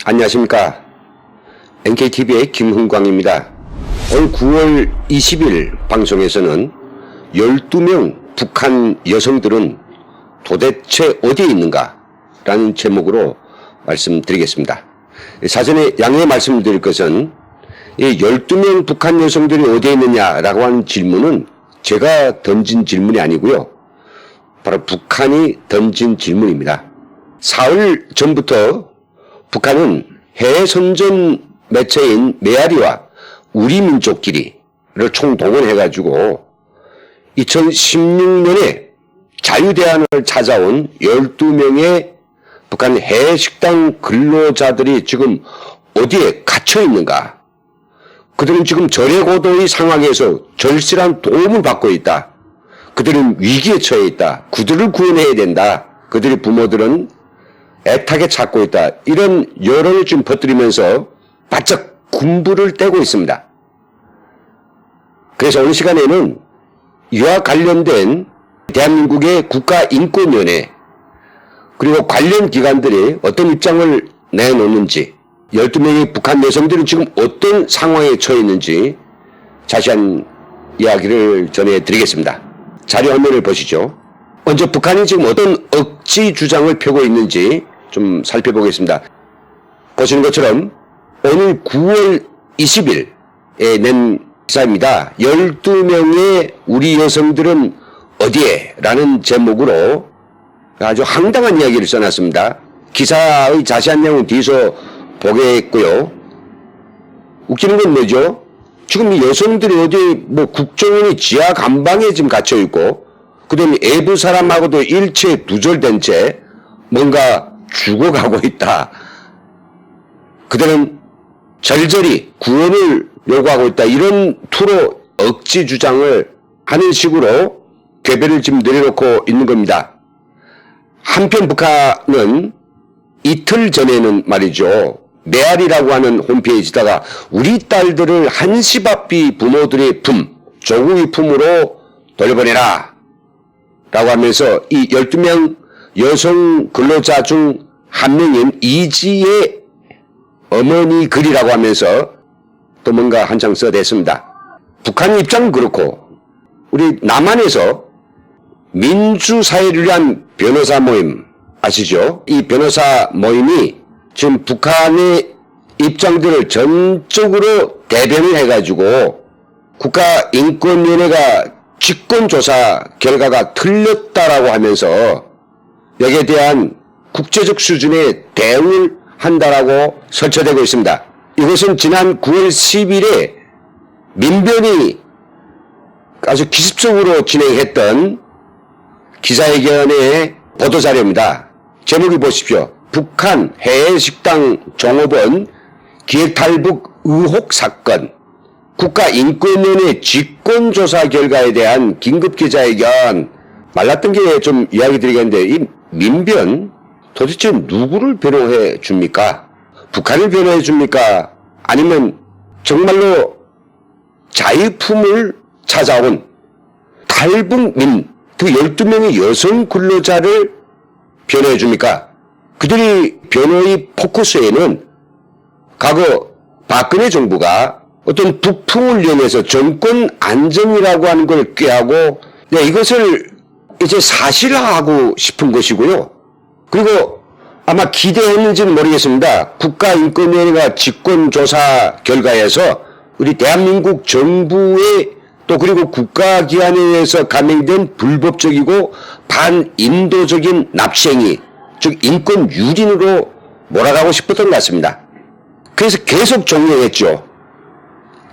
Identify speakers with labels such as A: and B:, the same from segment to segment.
A: 안녕하십니까. NKTV의 김흥광입니다. 올 9월 20일 방송에서는 12명 북한 여성들은 도대체 어디에 있는가? 라는 제목으로 말씀드리겠습니다. 사전에 양해 말씀드릴 것은 이 12명 북한 여성들이 어디에 있느냐라고 하는 질문은 제가 던진 질문이 아니고요. 바로 북한이 던진 질문입니다. 사흘 전부터 북한은 해외 선전 매체인 메아리와 우리민족끼리를 총동원해가지고 2016년에 자유대안을 찾아온 12명의 북한 해외 식당 근로자들이 지금 어디에 갇혀 있는가? 그들은 지금 절해고도의 상황에서 절실한 도움을 받고 있다. 그들은 위기에 처해 있다. 그들을 구원해야 된다. 그들의 부모들은 애타게 찾고 있다. 이런 여론을 지금 퍼뜨리면서 바짝 군부를 떼고 있습니다. 그래서 오늘 시간에는 이와 관련된 대한민국의 국가인권위원회 그리고 관련 기관들이 어떤 입장을 내놓는지 12명의 북한 여성들은 지금 어떤 상황에 처해 있는지 자세한 이야기를 전해드리겠습니다. 자료 화면을 보시죠. 먼저 북한이 지금 어떤 억지 주장을 펴고 있는지 좀 살펴보겠습니다. 보시는 것처럼 오늘 9월 20일에 낸 기사입니다. 12명의 우리 여성들은 어디에? 라는 제목으로 아주 황당한 이야기를 써놨습니다. 기사의 자세한 내용은 뒤에서 보겠고요. 웃기는 건 뭐죠? 지금 이 여성들이 어디 국정원이 지하 감방에 지금 갇혀 있고 그다음에 외부 사람하고도 일체 두절된 채 뭔가 죽어가고 있다. 그들은 절절히 구원을 요구하고 있다. 이런 투로 억지 주장을 하는 식으로 궤배를 지금 내려놓고 있는 겁니다. 한편 북한은 이틀 전에는 말이죠. 메아리라고 하는 홈페이지다가 우리 딸들을 한시바삐 부모들의 품, 조국의 품으로 돌려보내라. 라고 하면서 이 12명 여성 근로자 중 한 명인 이지의 어머니 글이라고 하면서 또 뭔가 한 장 써댔습니다. 북한 입장은 그렇고 우리 남한에서 민주사회를 위한 변호사 모임 아시죠? 이 변호사 모임이 지금 북한의 입장들을 전적으로 대변을 해가지고 국가인권위원회가 직권조사 결과가 틀렸다라고 하면서 여기에 대한 국제적 수준의 대응을 한다라고 설쳐되고 있습니다. 이것은 지난 9월 10일에 민변이 아주 기습적으로 진행했던 기자회견의 보도자료입니다. 제목이 보십시오. 북한 해외식당 종업원 기획탈북 의혹 사건 국가인권위원회 직권조사 결과에 대한 긴급기자회견. 말랐던 게 좀 이야기 드리겠는데 이 민변 도대체 누구를 변호해 줍니까? 북한을 변호해 줍니까? 아니면 정말로 자유품을 찾아온 탈북민 그 12명의 여성 근로자를 변호해 줍니까? 그들이 변호의 포커스에는 과거 박근혜 정부가 어떤 북풍을 이용해서 정권 안정이라고 하는 걸 꾀하고 이것을 이제 사실화하고 싶은 것이고요. 그리고 아마 기대했는지는 모르겠습니다. 국가인권위원회가 직권조사 결과에서 우리 대한민국 정부의 또 그리고 국가기관에 의해서 감행된 불법적이고 반인도적인 납치행위, 즉 인권 유린으로 몰아가고 싶었던 것 같습니다. 그래서 계속 종용했죠.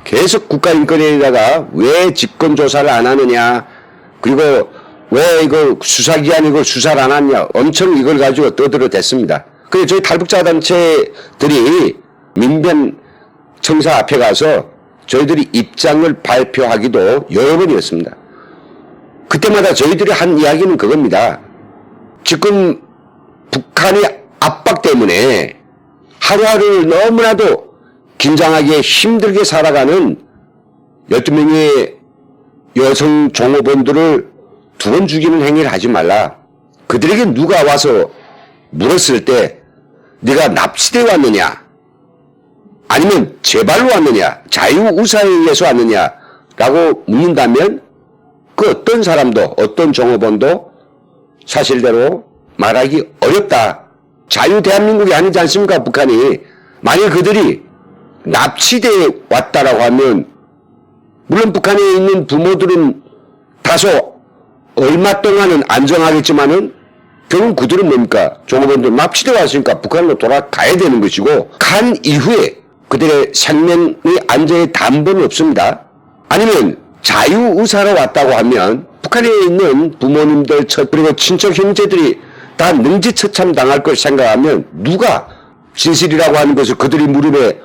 A: 계속 국가인권위에다가 왜 직권조사를 안 하느냐, 그리고 왜 이거 수사기관이 이걸 수사를 안 하냐, 엄청 이걸 가지고 떠들어댔습니다. 그래서 저희 탈북자 단체들이 민변 청사 앞에 가서 저희들이 입장을 발표하기도 여러 번이었습니다. 그때마다 저희들이 한 이야기는 그겁니다. 지금 북한의 압박 때문에 하루하루를 너무나도 긴장하게 힘들게 살아가는 12명의 여성 종업원들을 두 번 죽이는 행위를 하지 말라. 그들에게 누가 와서 물었을 때 네가 납치돼 왔느냐? 아니면 재발로 왔느냐? 자유우사에 의해서 왔느냐? 라고 묻는다면 그 어떤 사람도 어떤 종업원도 사실대로 말하기 어렵다. 자유 대한민국이 아니지 않습니까? 북한이. 만약 그들이 납치돼 왔다라고 하면 물론 북한에 있는 부모들은 다소 얼마 동안은 안정하겠지만은 결국 그들은 뭡니까? 종업원들 납치돼 왔으니까 북한으로 돌아가야 되는 것이고 간 이후에 그들의 생명의 안전의 담보는 없습니다. 아니면 자유의사로 왔다고 하면 북한에 있는 부모님들 그리고 친척 형제들이 다 능지처참 당할 걸 생각하면 누가 진실이라고 하는 것을 그들이 무릎에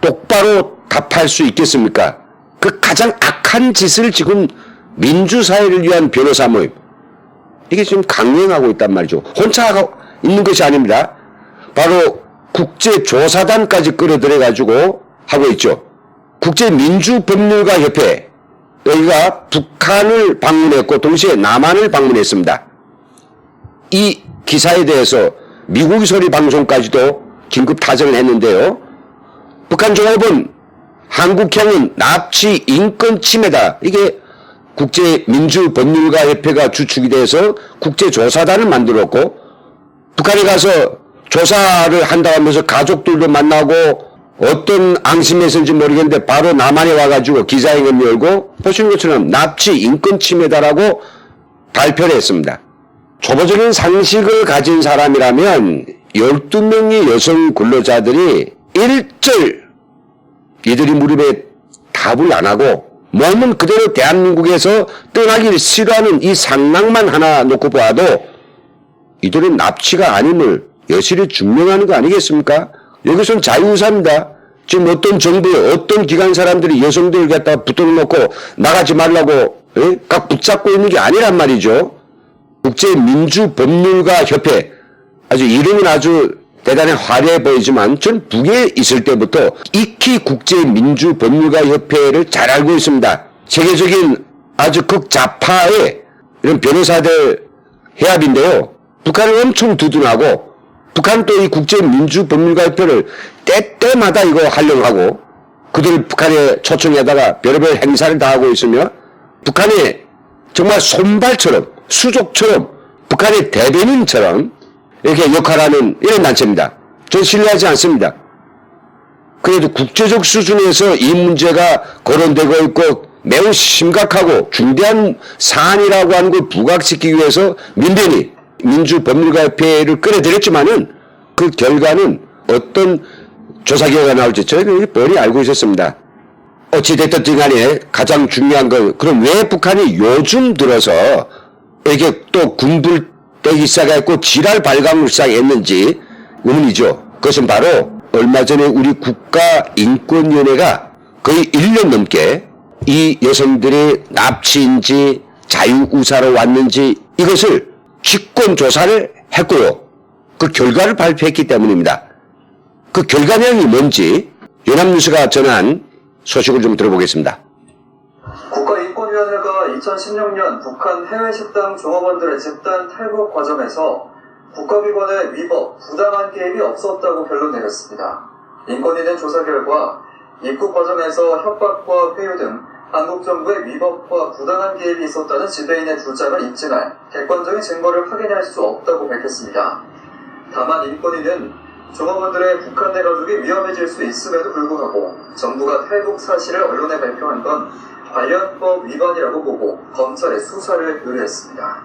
A: 똑바로 답할 수 있겠습니까? 그 가장 악한 짓을 지금 민주사회를 위한 변호사 모임 이게 지금 강행하고 있단 말이죠. 혼자 있는 것이 아닙니다. 바로 국제조사단까지 끌어들여 가지고 하고 있죠. 국제민주법률가협회 여기가 북한을 방문했고 동시에 남한을 방문했습니다. 이 기사에 대해서 미국 소리 방송까지도 긴급 타정을 했는데요. 북한 종업원 한국형은 납치 인권 침해다. 이게 국제민주법률가협회가 주축이 돼서 국제조사단을 만들었고 북한에 가서 조사를 한다고 하면서 가족들도 만나고 어떤 앙심에서인지 모르겠는데 바로 남한에 와가지고 기자회견 열고 보시는 것처럼 납치 인권 침해다라고 발표를 했습니다. 초보적인 상식을 가진 사람이라면 12명의 여성 근로자들이 일절 이들이 무릎에 답을 안 하고 몸은 그대로 대한민국에서 떠나기를 싫어하는 이 상황만 하나 놓고 봐도 이들은 납치가 아님을 여실히 증명하는 거 아니겠습니까? 여기서는 자유의사입니다. 지금 어떤 정부의 어떤 기관 사람들이 여성들을 갖다가 붙들어놓고 나가지 말라고 각 붙잡고 있는 게 아니란 말이죠. 국제민주법률가협회 아주 이름은 아주 대단히 화려해 보이지만 전 북에 있을 때부터 익히 국제민주법률가협회를 잘 알고 있습니다. 세계적인 아주 극좌파의 이런 변호사들 해합인데요. 북한을 엄청 두둔하고 북한 또 이 국제민주법률가협회를 때때마다 이거 하려고 하고 그들 북한에 초청해다가 별의별 행사를 다 하고 있으며 북한의 정말 손발처럼 수족처럼 북한의 대변인처럼 이렇게 역할하는 이런 단체입니다. 저는 신뢰하지 않습니다. 그래도 국제적 수준에서 이 문제가 거론되고 있고 매우 심각하고 중대한 사안이라고 하는 걸 부각시키기 위해서 민변이 민주법률가협회를 끌어들였지만은 그 결과는 어떤 조사 결과가 나올지 저희는 뻔히 알고 있었습니다. 어찌됐든 간에 가장 중요한 건 그럼 왜 북한이 요즘 들어서 이렇게 또 군불대기 시작했고 지랄 발광을 시작했는지 의문이죠. 그것은 바로 얼마 전에 우리 국가인권위원회가 거의 1년 넘게 이 여성들이 납치인지 자유우사로 왔는지 이것을 직권조사를 했고요. 그 결과를 발표했기 때문입니다. 그 결과명이 뭔지 연합뉴스가 전한 소식을 좀 들어보겠습니다.
B: 국가인권위원회가 2016년 북한 해외식당 종업원들의 집단 탈북 과정에서 국가기관의 위법, 부당한 개입이 없었다고 결론 내렸습니다. 인권위는 조사 결과 입국 과정에서 협박과 회유 등 한국 정부의 위법과 부당한 개입이 있었다는 지배인의 주장을 입증할 객관적인 증거를 확인할 수 없다고 밝혔습니다. 다만 인권위는 종업원들의 북한 내 가족이 위험해질 수 있음에도 불구하고 정부가 탈북 사실을 언론에 발표한 건 관련법 위반이라고 보고 검찰에 수사를 의뢰했습니다.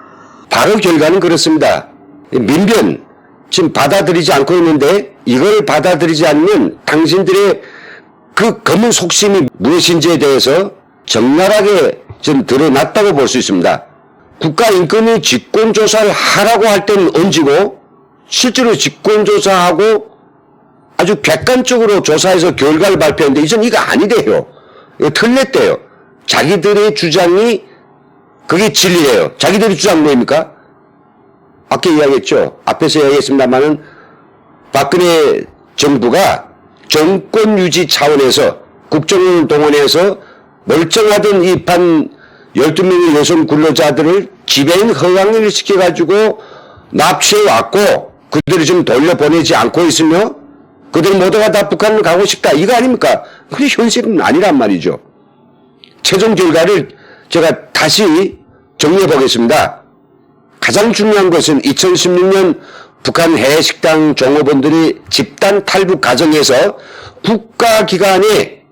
A: 바로 결과는 그렇습니다. 민변 지금 받아들이지 않고 있는데 이걸 받아들이지 않으면 당신들의 그 검은 속심이 무엇인지에 대해서 적나라하게 좀 드러났다고 볼 수 있습니다. 국가인권위 직권조사를 하라고 할 때는 얹고 실제로 직권조사하고 아주 객관적으로 조사해서 결과를 발표했는데 이제는 이거 아니래요. 이거 틀렸대요. 자기들의 주장이 그게 진리예요. 자기들의 주장 뭐입니까? 아까 이야기했죠. 앞에서 이야기했습니다만은 박근혜 정부가 정권 유지 차원에서 국정을 동원해서 멀쩡하던 이 반 12명의 여성 근로자들을 지배인 허강을 시켜가지고 납치해 왔고 그들이 좀 돌려보내지 않고 있으며 그들 모두가 다 북한을 가고 싶다 이거 아닙니까? 그게 현실은 아니란 말이죠. 최종 결과를 제가 다시 정리해 보겠습니다. 가장 중요한 것은 2016년 북한 해외식당 종업원들이 집단 탈북 과정에서 국가기관에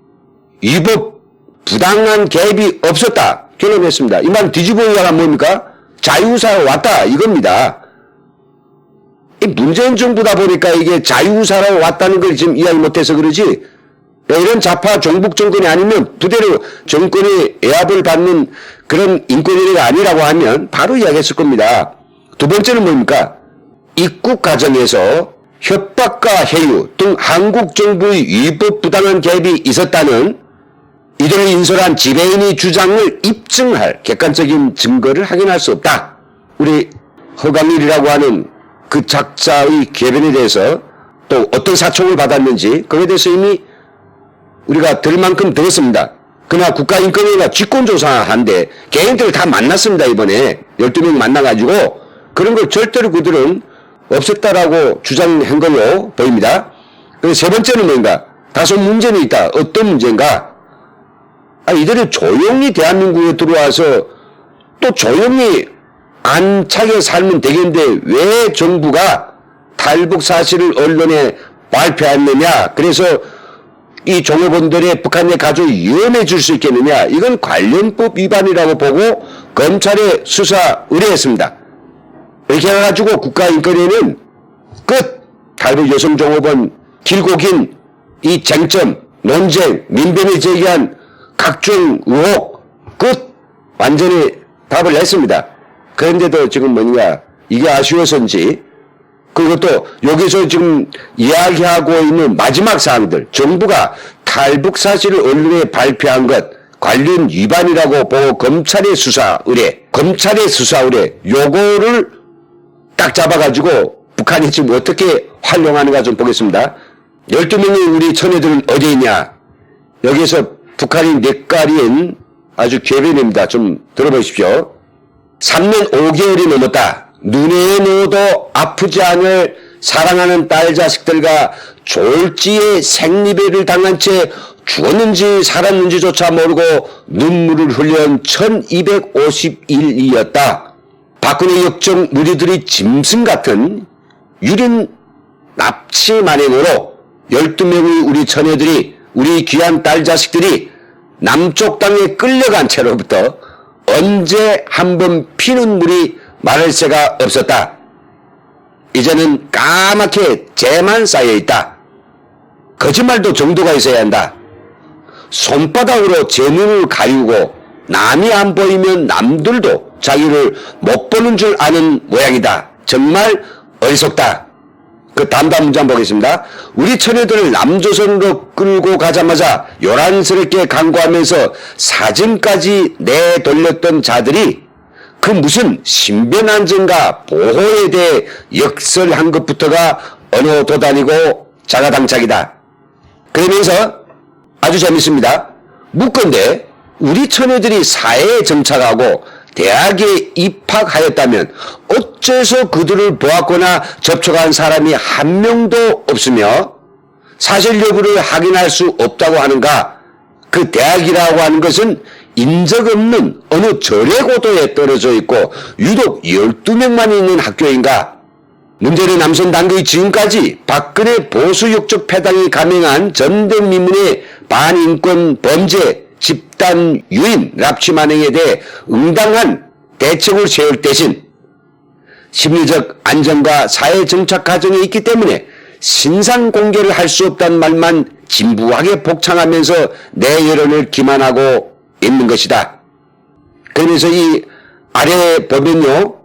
A: 위법 부당한 개입이 없었다 결론했습니다. 이 말 뒤집어 이야기하면 뭡니까? 자유사로 왔다 이겁니다. 이 문재인 정부다 보니까 이게 자유사로 왔다는 걸 지금 이야기 못해서 그러지, 이런 좌파 종북 정권이 아니면 부대로 정권의 애압을 받는 그런 인권위가 아니라고 하면 바로 이야기했을 겁니다. 두 번째는 뭡니까? 입국 과정에서 협박과 해유 등 한국 정부의 위법 부당한 개입이 있었다는 이들을 인솔한 지배인의 주장을 입증할 객관적인 증거를 확인할 수 없다. 우리 허강일이라고 하는 그 작자의 궤변에 대해서 또 어떤 사총을 받았는지 그에 대해서 이미 우리가 들을 만큼 들었습니다. 그러나 국가인권위가 직권조사한데 개인들을 다 만났습니다. 이번에 12명 만나가지고 그런 걸 절대로 그들은 없었다라고 주장한 걸로 보입니다. 그리고 세 번째는 뭔가? 다소 문제는 있다. 어떤 문제인가? 이들이 조용히 대한민국에 들어와서 또 조용히 안차게 살면 되겠는데 왜 정부가 탈북 사실을 언론에 발표했느냐? 그래서 이 종업원들의 북한에 가져 위험해질 수 있겠느냐? 이건 관련법 위반이라고 보고 검찰에 수사 의뢰했습니다. 이렇게 해가지고 국가인권위는 끝! 탈북 여성 종업원 길고 긴 이 쟁점, 논쟁, 민변이 제기한 각종 의혹 끝! 완전히 답을 냈습니다. 그런데도 지금 뭐냐, 이게 아쉬워서인지, 그것도 여기서 지금 이야기하고 있는 마지막 사항들, 정부가 탈북 사실을 언론에 발표한 것 관련 위반이라고 보고 검찰의 수사 의뢰, 요거를 딱 잡아가지고 북한이 지금 어떻게 활용하는가 좀 보겠습니다. 12명의 우리 처녀들은 어디 있냐? 여기서 북한이 넷가리인 아주 궤변입니다. 좀 들어보십시오. 3년 5개월이 넘었다. 눈에 넣어도 아프지 않을 사랑하는 딸 자식들과 졸지에 생리배를 당한 채 죽었는지 살았는지조차 모르고 눈물을 흘린 1250일이었다. 박근혜 역정 무리들이 짐승 같은 유린 납치 만행으로 12명의 우리 처녀들이, 우리 귀한 딸 자식들이 남쪽 땅에 끌려간 채로부터 언제 한번 피는 물이 마를 새가 없었다. 이제는 까맣게 재만 쌓여있다. 거짓말도 정도가 있어야 한다. 손바닥으로 제 눈을 가리우고 남이 안 보이면 남들도 자기를 못 보는 줄 아는 모양이다. 정말 어리석다. 그 다음 문장 보겠습니다. 우리 처녀들을 남조선으로 끌고 가자마자 요란스럽게 강구하면서 사진까지 내돌렸던 자들이 그 무슨 신변안전과 보호에 대해 역설한 것부터가 어느 도단이고 자가당착이다. 그러면서 아주 재밌습니다. 묻건대 우리 처녀들이 사회에 정착하고 대학에 입학하였다면 어째서 그들을 보았거나 접촉한 사람이 한 명도 없으며 사실 여부를 확인할 수 없다고 하는가? 그 대학이라고 하는 것은 인적 없는 어느 절의 고도에 떨어져 있고 유독 12명만 있는 학교인가? 문재인 남선 당국이 지금까지 박근혜 보수욕적 패당이 감행한 전대미문의 반인권 범죄 집단 유인 납치 만행에 대해 응당한 대책을 세울 대신 심리적 안정과 사회 정착 과정에 있기 때문에 신상 공개를 할 수 없다는 말만 진부하게 복창하면서 내 여론을 기만하고 있는 것이다. 그러면서 이 아래에 보면요,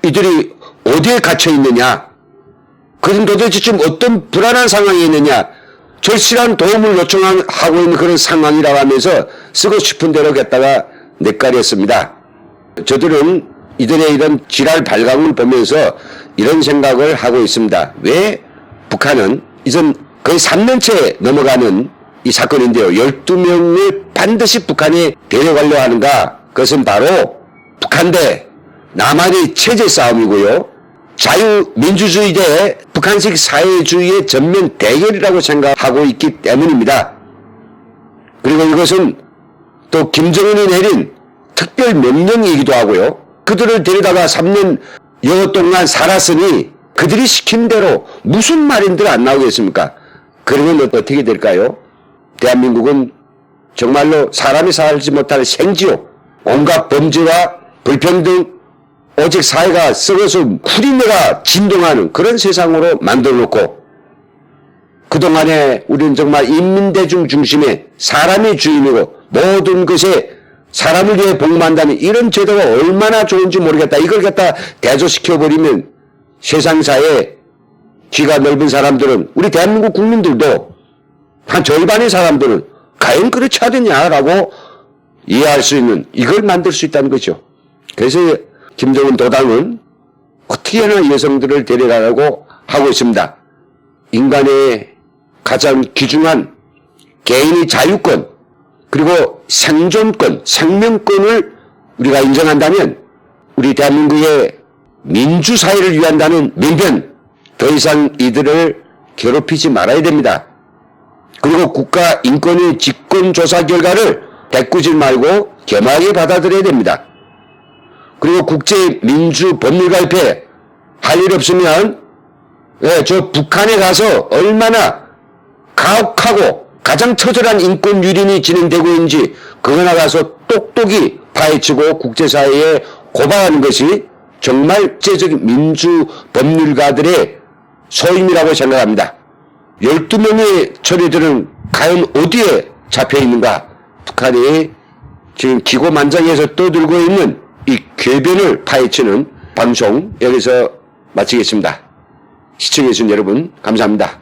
A: 이들이 어디에 갇혀 있느냐, 그럼 도대체 지금 어떤 불안한 상황에 있느냐, 절실한 도움을 요청하고 있는 그런 상황이라고 하면서 쓰고 싶은 대로 갖다가 넷가리했습니다. 저들은 이들의 이런 지랄 발광을 보면서 이런 생각을 하고 있습니다. 왜 북한은 이전 거의 3년째 넘어가는 이 사건인데요. 12명을 반드시 북한에 데려가려 하는가? 그것은 바로 북한 대 남한의 체제 싸움이고요. 자유민주주의 대 북한식 사회주의의 전면 대결이라고 생각하고 있기 때문입니다. 그리고 이것은 또 김정은이 내린 특별 명령이기도 하고요. 그들을 데려다가 3년 여 동안 살았으니 그들이 시킨 대로 무슨 말인들 안 나오겠습니까? 그러면 어떻게 될까요? 대한민국은 정말로 사람이 살지 못할 생지옥, 온갖 범죄와 불평등, 오직 사회가 썩어서 후리내가 진동하는 그런 세상으로 만들어 놓고, 그동안에 우리는 정말 인민대중 중심의 사람이 주인이고 모든 것에 사람을 위해 복무한다는 이런 제도가 얼마나 좋은지 모르겠다. 이걸 갖다 대조시켜버리면 세상사에 귀가 넓은 사람들은, 우리 대한민국 국민들도 한 절반의 사람들은 과연 그렇지 않느냐라고 이해할 수 있는, 이걸 만들 수 있다는 거죠. 그래서 김정은 도당은 어떻게 하나 여성들을 데려가려고 하고 있습니다. 인간의 가장 귀중한 개인의 자유권, 그리고 생존권, 생명권을 우리가 인정한다면 우리 대한민국의 민주사회를 위한다는 명분, 더 이상 이들을 괴롭히지 말아야 됩니다. 그리고 국가인권위 직권조사 결과를 대꾸질 말고 겸하게 받아들여야 됩니다. 그리고 국제민주법률가협회 할 일 없으면 저 북한에 가서 얼마나 가혹하고 가장 처절한 인권 유린이 진행되고 있는지 그거나 가서 똑똑히 파헤치고 국제사회에 고발하는 것이 정말 국제적인 민주법률가들의 소임이라고 생각합니다. 12명의 처리들은 과연 어디에 잡혀 있는가? 북한이 지금 기고만장해서 떠들고 있는 이 궤변을 파헤치는 방송 여기서 마치겠습니다. 시청해주신 여러분 감사합니다.